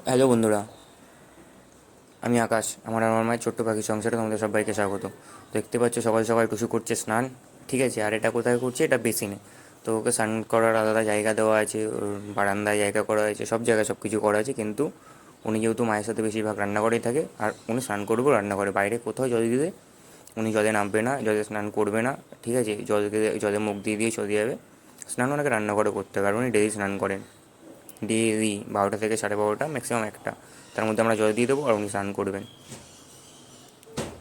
Hello বন্ধুরা, আমি আকাশ। আমার মায়ের ছোট্ট পাখি সংসারে তোমাদের সবাইকে স্বাগত। দেখতে পাচ্ছ সকাল সকাল টুসু করছে স্নান। ঠিক আছে, আর এটা কোথায় করছে? এটা বেসিনে। তো ওকে স্নান করার আলাদা জায়গা দেওয়া আছে, ওর বারান্দায় জায়গা করা হয়েছে, সব জায়গায় সব কিছু করা আছে। কিন্তু উনি যেহেতু মায়ের সাথে বেশিরভাগ রান্নাঘরেই থাকে, আর উনি স্নান করবেও রান্নাঘরে, বাইরে কোথাও জল দিতে উনি জলে নামবে না, জলে স্নান করবে না। ঠিক আছে, জলে মুখ দিয়ে দিয়ে চলে যাবে। স্নান ওনাকে রান্নাঘরে করতে হবে, আর উনি ডেলি স্নান করেন। ডেলি 12টা থেকে 12:30, ম্যাক্সিমাম 1টা, তার মধ্যে আমরা জল দিয়ে দেবো আর উনি স্নান করবেন।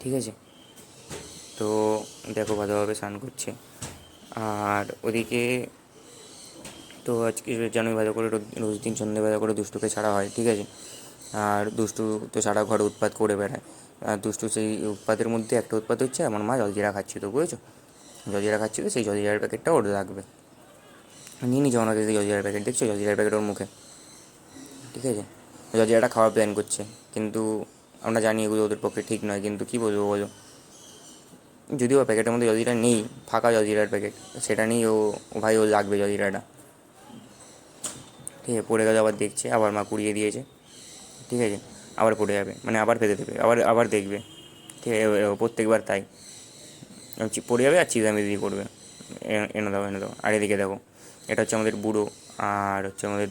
ঠিক আছে, তো দেখো ভালোভাবে স্নান করছে। আর ওদিকে তো আজকে জানোই ভালো করে রোজ দিন সন্ধ্যেবেলা করে দুষ্টুকে ছাড়া হয়। ঠিক আছে, আর দুষ্টু তো সারা ঘরে উৎপাত করে বেড়ায়। আর দুষ্টু সেই উৎপাতের মধ্যে একটা উৎপাত হচ্ছে, আমার মা জলজিরা খাচ্ছি, তো বুঝেছো? জলজিরা খাচ্ছি, তো সেই জলজিরার প্যাকেটটা ওর লাগবে। নিয়ে নিচে ওনাকে জলজিরার প্যাকেট দেখছো, জলজিরার প্যাকেট ওর মুখে। ঠিক আছে, জলজিরাটা খাওয়ার প্ল্যান করছে, কিন্তু আমরা জানি এগুলো ওদের পক্ষে ঠিক নয়, কিন্তু কী বলবো বলো। যদিও প্যাকেটের মধ্যে জলজিরা নেই, ফাঁকা জলজিরার প্যাকেট, সেটা নিয়েই ও ভাই ও লাগবে জলজিরাটা। ঠিক আছে, পড়ে গেলে আবার দেখছে, আবার মা কুড়িয়ে দিয়েছে। ঠিক আছে, আবার পড়ে যাবে, মানে আবার ফেলে দেবে, আবার আবার দেখবে। ঠিক আছে, প্রত্যেকবার তাই। পড়ে যাবে আর চিল্লামিল্লি করবে, এনে দাও এনে দাও। আর এদিকে দেখো, এটা হচ্ছে আমাদের বুড়ো, আর হচ্ছে আমাদের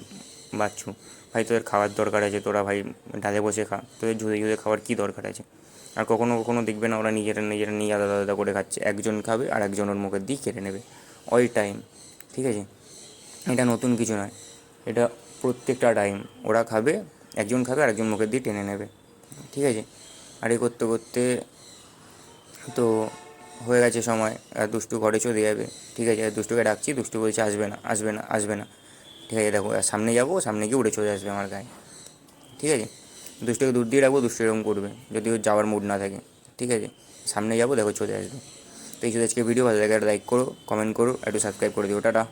বাচ্চু। ভাই তোদের খাওয়ার দরকার আছে, তোরা ভাই ঢালে বসে খা, তোদের ঝুলে ঝুলে খাওয়ার কী দরকার আছে? আর কখনো কখনো দেখবে না, ওরা নিজেরা নিজেরা নিয়ে আলাদা আলাদা করে খাচ্ছে, একজন খাবে আর একজন ওর মুখের দিয়ে কেটে নেবে, অল টাইম। ঠিক আছে, এটা নতুন কিছু নয়, এটা প্রত্যেকটা টাইম ওরা খাবে, একজন খাবে আর একজন মুখের দিয়ে টেনে নেবে। ঠিক আছে, আর এই করতে করতে তো হয়ে গেছে সময়, আর দুষ্টু ঘরে চলে যাবে। ঠিক আছে, আর দুষ্টুকে ডাকছি, দুষ্টু বলছে আসবে না আসবে না আসবে না। ঠিক আছে, দেখো আর সামনে যাবো, সামনে গিয়ে উড়ে চলে আসবে আমার গায়ে। ঠিক আছে, দুষ্টুকে দূর দিয়ে রাখবো, দুষ্টু এরকম করবে যদি ওর যাওয়ার মুড না থাকে। ঠিক আছে, সামনে যাবো, দেখো চলে আসবে। তো এই ছিল আজকে ভিডিও, ভালো লাগে একটা লাইক করো, কমেন্ট করো, একটু সাবস্ক্রাইব করে দিও। টাটা।